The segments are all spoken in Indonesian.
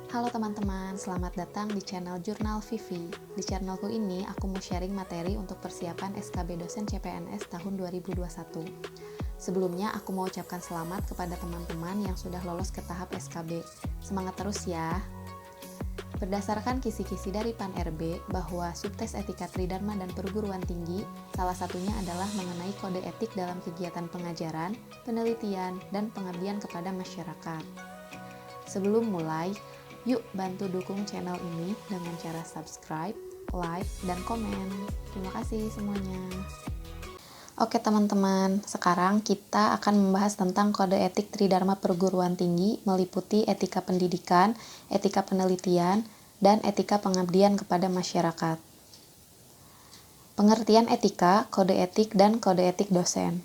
Halo teman-teman, selamat datang di channel Jurnal Vivi. Di channelku ini, aku mau sharing materi untuk persiapan SKB dosen CPNS tahun 2021. Sebelumnya, aku mau ucapkan selamat kepada teman-teman yang sudah lolos ke tahap SKB. Semangat terus ya! Berdasarkan kisi-kisi dari PAN-RB bahwa subtes etika Tridharma dan perguruan tinggi, salah satunya adalah mengenai kode etik dalam kegiatan pengajaran, penelitian, dan pengabdian kepada masyarakat. Sebelum mulai, yuk bantu dukung channel ini dengan cara subscribe, like, dan komen. Terima kasih semuanya. Oke teman-teman, sekarang kita akan membahas tentang kode etik Tridharma perguruan tinggi meliputi etika pendidikan, etika penelitian, dan etika pengabdian kepada masyarakat. Pengertian etika, kode etik, dan kode etik dosen.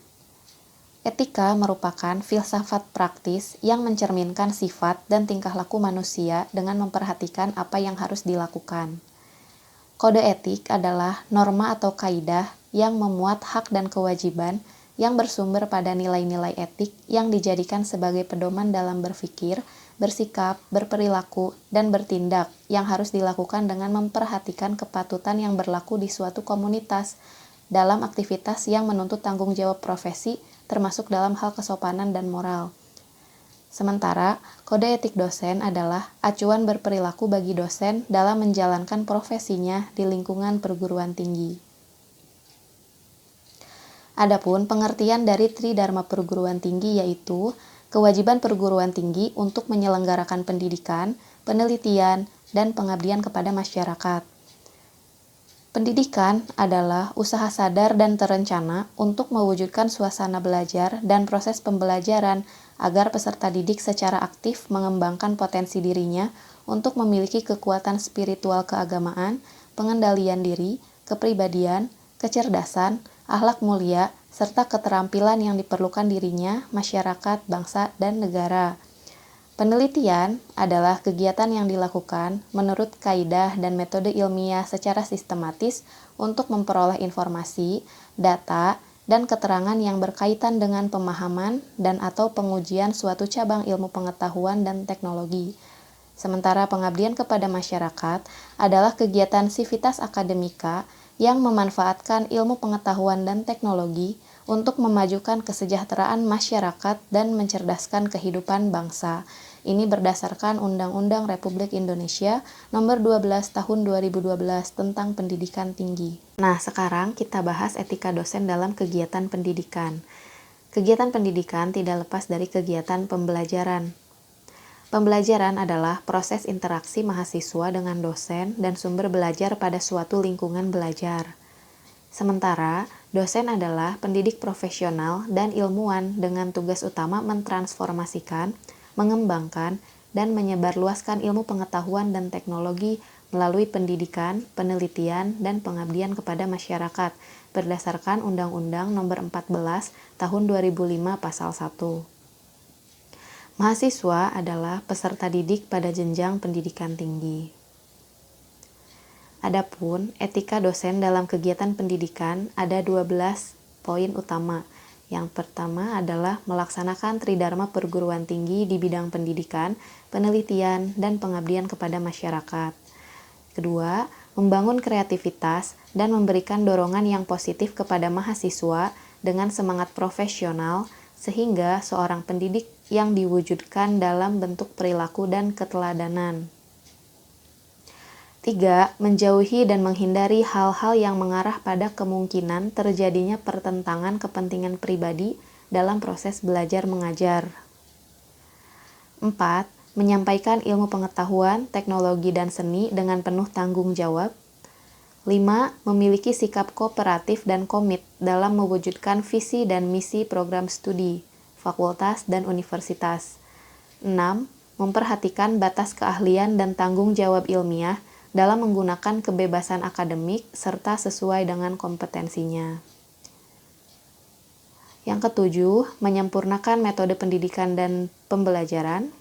Etika merupakan filsafat praktis yang mencerminkan sifat dan tingkah laku manusia dengan memperhatikan apa yang harus dilakukan. Kode etik adalah norma atau kaidah yang memuat hak dan kewajiban yang bersumber pada nilai-nilai etik yang dijadikan sebagai pedoman dalam berpikir, bersikap, berperilaku, dan bertindak yang harus dilakukan dengan memperhatikan kepatutan yang berlaku di suatu komunitas dalam aktivitas yang menuntut tanggung jawab profesi, termasuk dalam hal kesopanan dan moral. Sementara, kode etik dosen adalah acuan berperilaku bagi dosen dalam menjalankan profesinya di lingkungan perguruan tinggi. Adapun pengertian dari Tridharma perguruan tinggi yaitu kewajiban perguruan tinggi untuk menyelenggarakan pendidikan, penelitian, dan pengabdian kepada masyarakat. Pendidikan adalah usaha sadar dan terencana untuk mewujudkan suasana belajar dan proses pembelajaran agar peserta didik secara aktif mengembangkan potensi dirinya untuk memiliki kekuatan spiritual keagamaan, pengendalian diri, kepribadian, kecerdasan, akhlak mulia, serta keterampilan yang diperlukan dirinya, masyarakat, bangsa, dan negara. Penelitian adalah kegiatan yang dilakukan menurut kaidah dan metode ilmiah secara sistematis untuk memperoleh informasi, data, dan keterangan yang berkaitan dengan pemahaman dan/atau pengujian suatu cabang ilmu pengetahuan dan teknologi. Sementara pengabdian kepada masyarakat adalah kegiatan sivitas akademika yang memanfaatkan ilmu pengetahuan dan teknologi untuk memajukan kesejahteraan masyarakat dan mencerdaskan kehidupan bangsa. Ini berdasarkan Undang-Undang Republik Indonesia Nomor 12 Tahun 2012 tentang Pendidikan Tinggi. Nah, sekarang kita bahas etika dosen dalam kegiatan pendidikan. Kegiatan pendidikan tidak lepas dari kegiatan pembelajaran. Pembelajaran adalah proses interaksi mahasiswa dengan dosen dan sumber belajar pada suatu lingkungan belajar. Sementara, dosen adalah pendidik profesional dan ilmuwan dengan tugas utama mentransformasikan, mengembangkan, dan menyebarluaskan ilmu pengetahuan dan teknologi melalui pendidikan, penelitian, dan pengabdian kepada masyarakat berdasarkan Undang-Undang Nomor 14 Tahun 2005 Pasal 1. Mahasiswa adalah peserta didik pada jenjang pendidikan tinggi. Adapun etika dosen dalam kegiatan pendidikan ada 12 poin utama. Yang pertama adalah melaksanakan Tridharma perguruan tinggi di bidang pendidikan, penelitian, dan pengabdian kepada masyarakat. Kedua, membangun kreativitas dan memberikan dorongan yang positif kepada mahasiswa dengan semangat profesional sehingga seorang pendidik yang diwujudkan dalam bentuk perilaku dan keteladanan. 3. Menjauhi dan menghindari hal-hal yang mengarah pada kemungkinan terjadinya pertentangan kepentingan pribadi dalam proses belajar mengajar. 4. Menyampaikan ilmu pengetahuan, teknologi, dan seni dengan penuh tanggung jawab. 5. Memiliki sikap kooperatif dan komit dalam mewujudkan visi dan misi program studi, fakultas, dan universitas. 6. Memperhatikan batas keahlian dan tanggung jawab ilmiah dalam menggunakan kebebasan akademik serta sesuai dengan kompetensinya. Yang ketujuh, menyempurnakan metode pendidikan dan pembelajaran.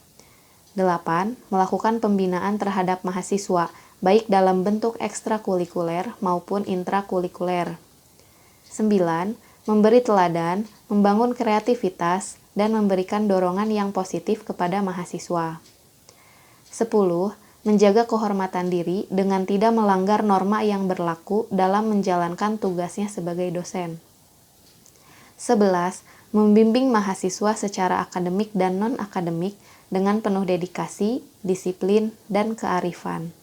8. Melakukan pembinaan terhadap mahasiswa, baik dalam bentuk ekstrakurikuler maupun intrakurikuler. 9. Memberi teladan, membangun kreativitas, dan memberikan dorongan yang positif kepada mahasiswa. 10. Menjaga kehormatan diri dengan tidak melanggar norma yang berlaku dalam menjalankan tugasnya sebagai dosen. 11. Membimbing mahasiswa secara akademik dan non-akademik dengan penuh dedikasi, disiplin, dan kearifan.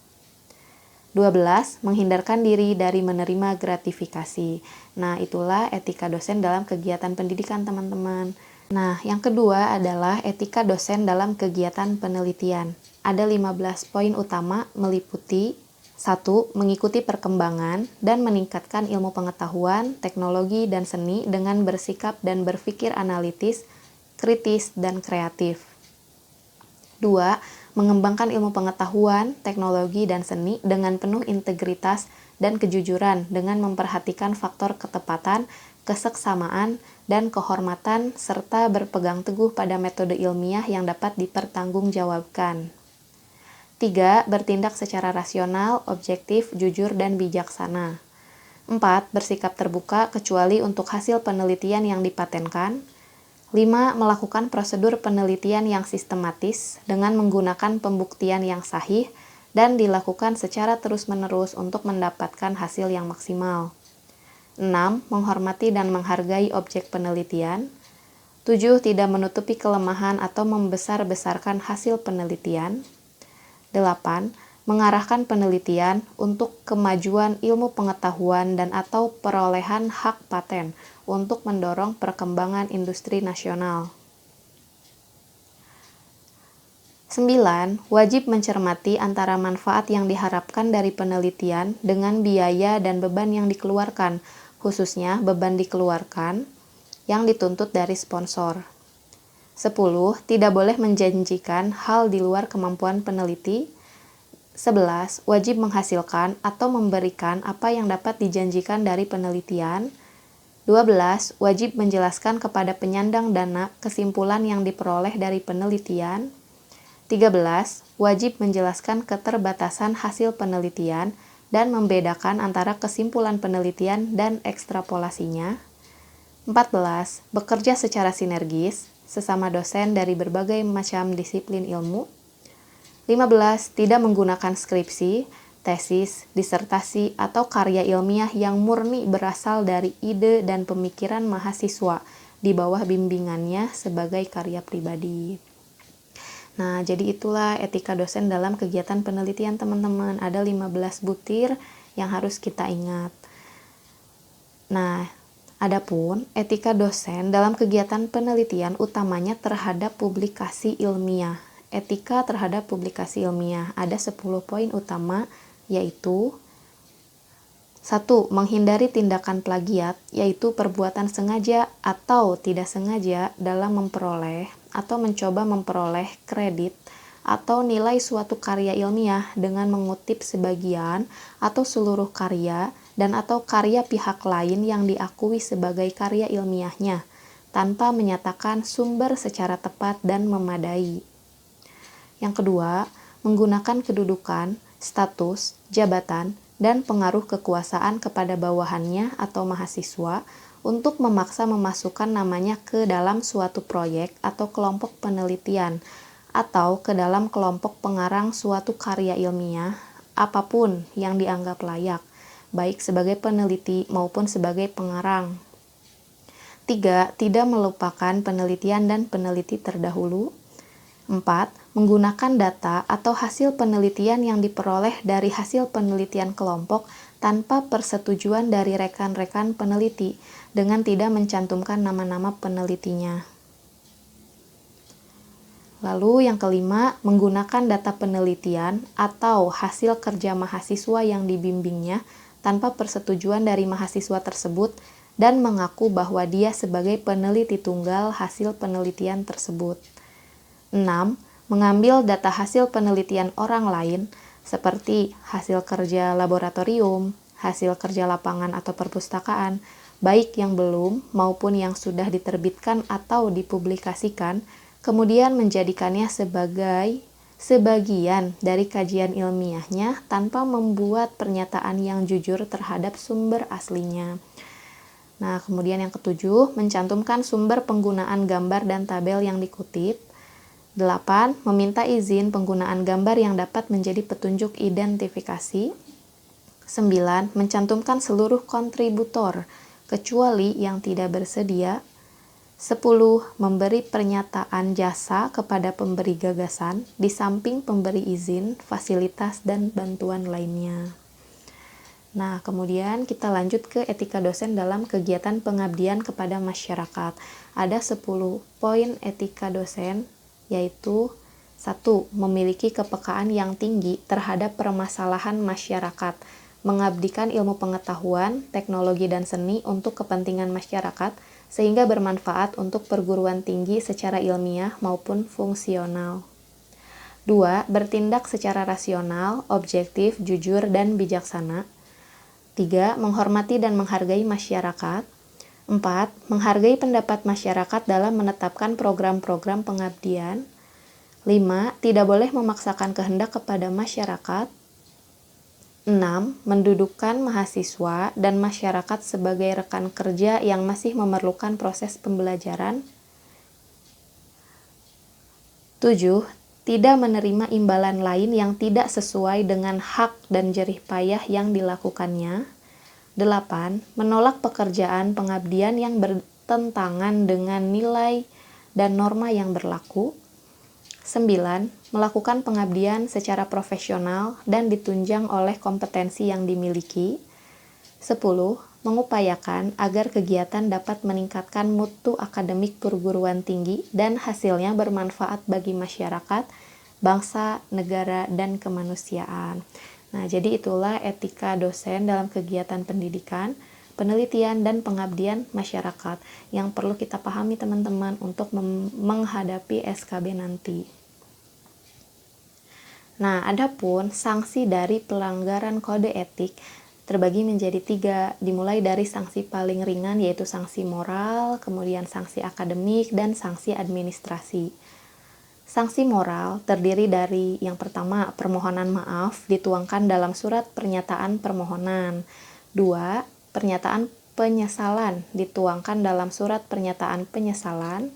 12. Menghindarkan diri dari menerima gratifikasi. Nah, itulah etika dosen dalam kegiatan pendidikan, teman-teman. Nah, yang kedua adalah etika dosen dalam kegiatan penelitian. Ada 15 poin utama meliputi 1. Mengikuti perkembangan dan meningkatkan ilmu pengetahuan, teknologi, dan seni dengan bersikap dan berpikir analitis, kritis, dan kreatif. 2. Mengembangkan ilmu pengetahuan, teknologi, dan seni dengan penuh integritas dan kejujuran dengan memperhatikan faktor ketepatan, keseksamaan, dan kehormatan serta berpegang teguh pada metode ilmiah yang dapat dipertanggungjawabkan. 3. Bertindak secara rasional, objektif, jujur, dan bijaksana. 4. Bersikap terbuka kecuali untuk hasil penelitian yang dipatenkan. 5. Melakukan prosedur penelitian yang sistematis dengan menggunakan pembuktian yang sahih dan dilakukan secara terus-menerus untuk mendapatkan hasil yang maksimal. 6. Menghormati dan menghargai objek penelitian. 7. Tidak menutupi kelemahan atau membesar-besarkan hasil penelitian. 8. Mengarahkan penelitian untuk kemajuan ilmu pengetahuan dan atau perolehan hak paten untuk mendorong perkembangan industri nasional. 9. Wajib mencermati antara manfaat yang diharapkan dari penelitian dengan biaya dan beban yang dikeluarkan, khususnya beban dikeluarkan yang dituntut dari sponsor. 10. Tidak boleh menjanjikan hal di luar kemampuan peneliti. 11. Wajib menghasilkan atau memberikan apa yang dapat dijanjikan dari penelitian. 12. Wajib menjelaskan kepada penyandang dana kesimpulan yang diperoleh dari penelitian. 13. Wajib menjelaskan keterbatasan hasil penelitian dan membedakan antara kesimpulan penelitian dan ekstrapolasinya. 14. Bekerja secara sinergis sesama dosen dari berbagai macam disiplin ilmu. 15. Tidak menggunakan skripsi, tesis, disertasi, atau karya ilmiah yang murni berasal dari ide dan pemikiran mahasiswa di bawah bimbingannya sebagai karya pribadi. Nah, jadi itulah etika dosen dalam kegiatan penelitian, teman-teman. Ada 15 butir yang harus kita ingat. Nah, adapun etika dosen dalam kegiatan penelitian utamanya terhadap publikasi ilmiah. Etika terhadap publikasi ilmiah ada 10 poin utama, yaitu 1. Menghindari tindakan plagiat, yaitu perbuatan sengaja atau tidak sengaja dalam memperoleh atau mencoba memperoleh kredit atau nilai suatu karya ilmiah dengan mengutip sebagian atau seluruh karya dan atau karya pihak lain yang diakui sebagai karya ilmiahnya, tanpa menyatakan sumber secara tepat dan memadai. Yang kedua, menggunakan kedudukan, status, jabatan, dan pengaruh kekuasaan kepada bawahannya atau mahasiswa untuk memaksa memasukkan namanya ke dalam suatu proyek atau kelompok penelitian, atau ke dalam kelompok pengarang suatu karya ilmiah, apapun yang dianggap layak, baik sebagai peneliti maupun sebagai pengarang. 3. Tidak melupakan penelitian dan peneliti terdahulu. 4. Menggunakan data atau hasil penelitian yang diperoleh dari hasil penelitian kelompok tanpa persetujuan dari rekan-rekan peneliti dengan tidak mencantumkan nama-nama penelitinya. Lalu yang kelima, menggunakan data penelitian atau hasil kerja mahasiswa yang dibimbingnya tanpa persetujuan dari mahasiswa tersebut dan mengaku bahwa dia sebagai peneliti tunggal hasil penelitian tersebut. 6. Mengambil data hasil penelitian orang lain seperti hasil kerja laboratorium, hasil kerja lapangan atau perpustakaan, baik yang belum maupun yang sudah diterbitkan atau dipublikasikan, kemudian menjadikannya sebagai sebagian dari kajian ilmiahnya tanpa membuat pernyataan yang jujur terhadap sumber aslinya. Nah, kemudian yang ketujuh, mencantumkan sumber penggunaan gambar dan tabel yang dikutip. 8. Meminta izin penggunaan gambar yang dapat menjadi petunjuk identifikasi. 9. Mencantumkan seluruh kontributor, kecuali yang tidak bersedia. 10. Memberi pernyataan jasa kepada pemberi gagasan, di samping pemberi izin, fasilitas, dan bantuan lainnya. Nah, kemudian kita lanjut ke etika dosen dalam kegiatan pengabdian kepada masyarakat. Ada 10 poin etika dosen, yaitu 1. Memiliki kepekaan yang tinggi terhadap permasalahan masyarakat, mengabdikan ilmu pengetahuan, teknologi, dan seni untuk kepentingan masyarakat, sehingga bermanfaat untuk perguruan tinggi secara ilmiah maupun fungsional. 2. Bertindak secara rasional, objektif, jujur, dan bijaksana. 3. Menghormati dan menghargai masyarakat. 4. Menghargai pendapat masyarakat dalam menetapkan program-program pengabdian. 5. Tidak boleh memaksakan kehendak kepada masyarakat. 6. Mendudukkan mahasiswa dan masyarakat sebagai rekan kerja yang masih memerlukan proses pembelajaran. 7. Tidak menerima imbalan lain yang tidak sesuai dengan hak dan jerih payah yang dilakukannya. 8. Menolak pekerjaan pengabdian yang bertentangan dengan nilai dan norma yang berlaku. 9. Melakukan pengabdian secara profesional dan ditunjang oleh kompetensi yang dimiliki. 10. Mengupayakan agar kegiatan dapat meningkatkan mutu akademik perguruan tinggi dan hasilnya bermanfaat bagi masyarakat, bangsa, negara, dan kemanusiaan. Nah, jadi itulah etika dosen dalam kegiatan pendidikan, penelitian, dan pengabdian masyarakat yang perlu kita pahami teman-teman untuk menghadapi SKB nanti. Nah, adapun sanksi dari pelanggaran kode etik terbagi menjadi 3, dimulai dari sanksi paling ringan yaitu sanksi moral, kemudian sanksi akademik, dan sanksi administrasi. Sanksi moral terdiri dari yang pertama, permohonan maaf dituangkan dalam surat pernyataan permohonan. 2. Pernyataan penyesalan dituangkan dalam surat pernyataan penyesalan.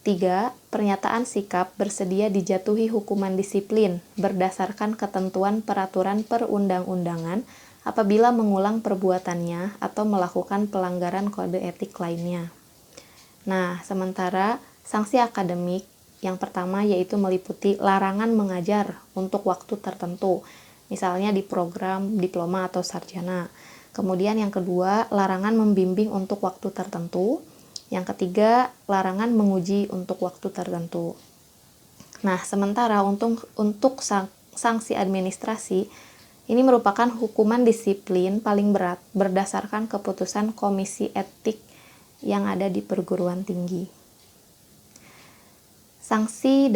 3. Pernyataan sikap bersedia dijatuhi hukuman disiplin berdasarkan ketentuan peraturan perundang-undangan apabila mengulang perbuatannya atau melakukan pelanggaran kode etik lainnya. Nah, sementara sanksi akademik yang pertama yaitu meliputi larangan mengajar untuk waktu tertentu, misalnya di program diploma atau sarjana. Kemudian yang kedua, larangan membimbing untuk waktu tertentu. Yang ketiga, larangan menguji untuk waktu tertentu. Nah, sementara untuk sanksi administrasi, ini merupakan hukuman disiplin paling berat berdasarkan keputusan Komisi Etik yang ada di perguruan tinggi. Sanksi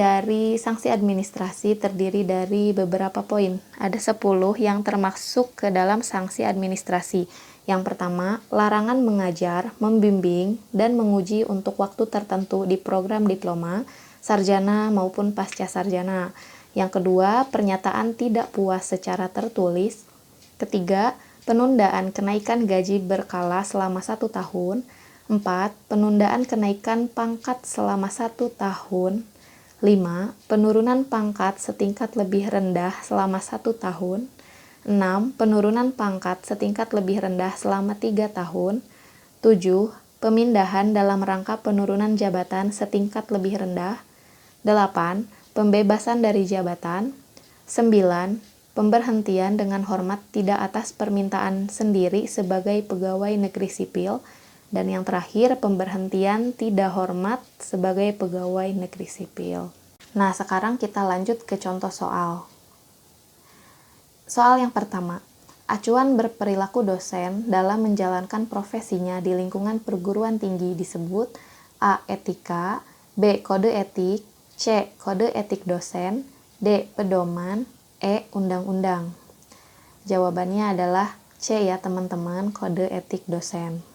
administrasi terdiri dari beberapa poin. Ada 10 yang termasuk ke dalam sanksi administrasi. Yang pertama, larangan mengajar, membimbing, dan menguji untuk waktu tertentu di program diploma, sarjana maupun pasca sarjana. Yang kedua, pernyataan tidak puas secara tertulis. Ketiga, penundaan kenaikan gaji berkala selama 1 tahun. 4. Penundaan kenaikan pangkat selama 1 tahun. 5. Penurunan pangkat setingkat lebih rendah selama 1 tahun. 6. Penurunan pangkat setingkat lebih rendah selama 3 tahun. 7. Pemindahan dalam rangka penurunan jabatan setingkat lebih rendah. 8. Pembebasan dari jabatan. 9. Pemberhentian dengan hormat tidak atas permintaan sendiri sebagai pegawai negeri sipil. Dan yang terakhir, pemberhentian tidak hormat sebagai pegawai negeri sipil. Nah, sekarang kita lanjut ke contoh soal. Soal yang pertama, acuan berperilaku dosen dalam menjalankan profesinya di lingkungan perguruan tinggi disebut A. Etika, B. Kode etik, C. Kode etik dosen, D. Pedoman, E. Undang-undang. Jawabannya adalah C ya teman-teman, kode etik dosen.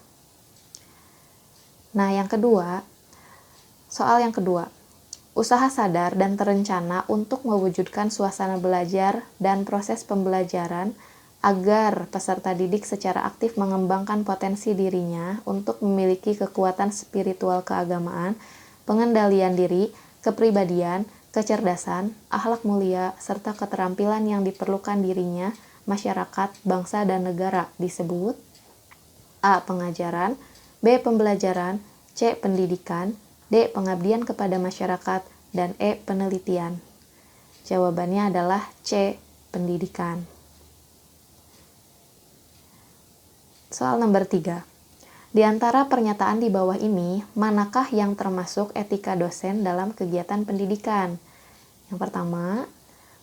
Nah, yang kedua, soal yang kedua. Usaha sadar dan terencana untuk mewujudkan suasana belajar dan proses pembelajaran agar peserta didik secara aktif mengembangkan potensi dirinya untuk memiliki kekuatan spiritual keagamaan, pengendalian diri, kepribadian, kecerdasan, akhlak mulia, serta keterampilan yang diperlukan dirinya, masyarakat, bangsa, dan negara disebut A. Pengajaran, B. Pembelajaran, C. Pendidikan, D. Pengabdian kepada masyarakat, dan E. Penelitian. Jawabannya adalah C. Pendidikan. Soal nomor 3. Di antara pernyataan di bawah ini, manakah yang termasuk etika dosen dalam kegiatan pendidikan? Yang pertama,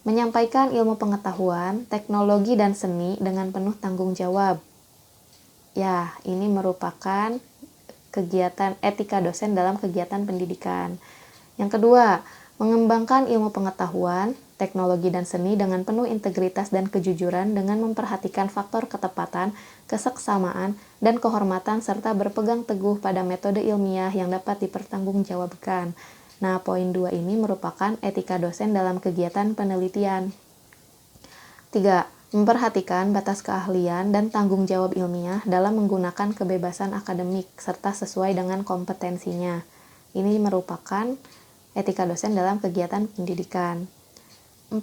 menyampaikan ilmu pengetahuan, teknologi, dan seni dengan penuh tanggung jawab. Ya, ini merupakan kegiatan etika dosen dalam kegiatan pendidikan. Yang kedua, mengembangkan ilmu pengetahuan, teknologi, dan seni dengan penuh integritas dan kejujuran dengan memperhatikan faktor ketepatan, keseksamaan, dan kehormatan serta berpegang teguh pada metode ilmiah yang dapat dipertanggungjawabkan. Nah, poin 2 ini merupakan etika dosen dalam kegiatan penelitian. 3. Memperhatikan batas keahlian dan tanggung jawab ilmiah dalam menggunakan kebebasan akademik serta sesuai dengan kompetensinya. Ini merupakan etika dosen dalam kegiatan pendidikan. 4.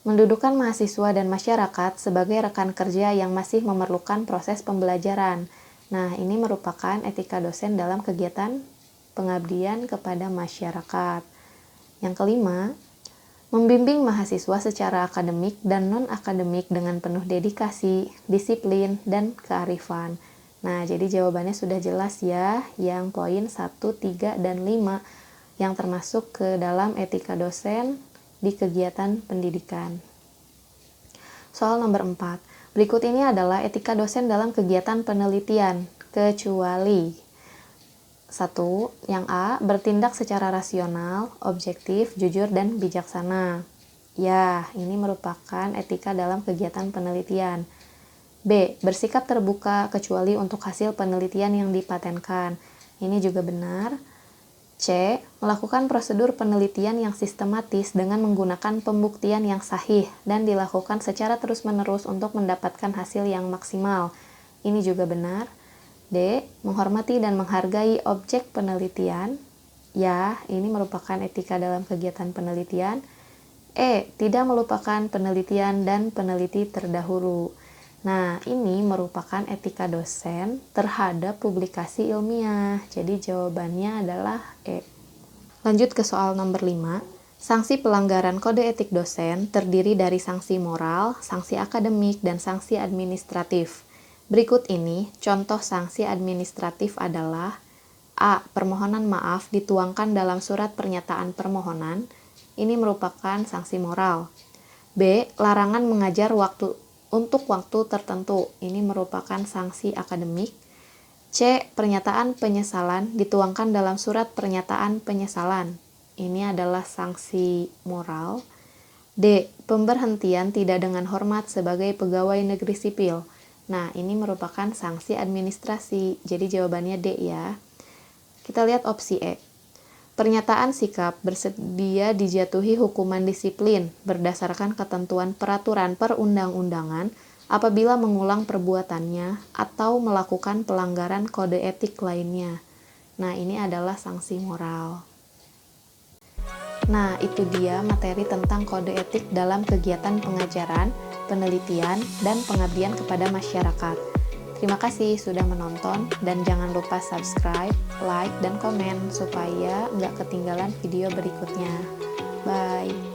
Mendudukan mahasiswa dan masyarakat sebagai rekan kerja yang masih memerlukan proses pembelajaran. Nah, ini merupakan etika dosen dalam kegiatan pengabdian kepada masyarakat. Yang kelima, membimbing mahasiswa secara akademik dan non-akademik dengan penuh dedikasi, disiplin, dan kearifan. Nah, jadi jawabannya sudah jelas ya, yang poin 1, 3, dan 5 yang termasuk ke dalam etika dosen di kegiatan pendidikan. Soal nomor 4. Berikut ini adalah etika dosen dalam kegiatan penelitian, kecuali 1. Yang A. Bertindak secara rasional, objektif, jujur, dan bijaksana. Ya, ini merupakan etika dalam kegiatan penelitian. B. Bersikap terbuka kecuali untuk hasil penelitian yang dipatenkan. Ini juga benar. C. Melakukan prosedur penelitian yang sistematis dengan menggunakan pembuktian yang sahih dan dilakukan secara terus-menerus untuk mendapatkan hasil yang maksimal. Ini juga benar. D. Menghormati dan menghargai objek penelitian. Ya, ini merupakan etika dalam kegiatan penelitian. E. Tidak melupakan penelitian dan peneliti terdahulu. Nah, ini merupakan etika dosen terhadap publikasi ilmiah. Jadi jawabannya adalah E. Lanjut ke soal nomor 5. Sanksi pelanggaran kode etik dosen terdiri dari sanksi moral, sanksi akademik, dan sanksi administratif. Berikut ini contoh sanksi administratif adalah A. Permohonan maaf dituangkan dalam surat pernyataan permohonan. Ini merupakan sanksi moral. B. Larangan mengajar untuk waktu tertentu. Ini merupakan sanksi akademik. C. Pernyataan penyesalan dituangkan dalam surat pernyataan penyesalan. Ini adalah sanksi moral. D. Pemberhentian tidak dengan hormat sebagai pegawai negeri sipil. Nah, ini merupakan sanksi administrasi. Jadi jawabannya D ya. Kita lihat opsi E. Pernyataan sikap bersedia dijatuhi hukuman disiplin berdasarkan ketentuan peraturan perundang-undangan apabila mengulang perbuatannya atau melakukan pelanggaran kode etik lainnya. Nah, ini adalah sanksi moral. Nah, itu dia materi tentang kode etik dalam kegiatan pengajaran, penelitian, dan pengabdian kepada masyarakat. Terima kasih sudah menonton, dan jangan lupa subscribe, like, dan komen supaya nggak ketinggalan video berikutnya. Bye!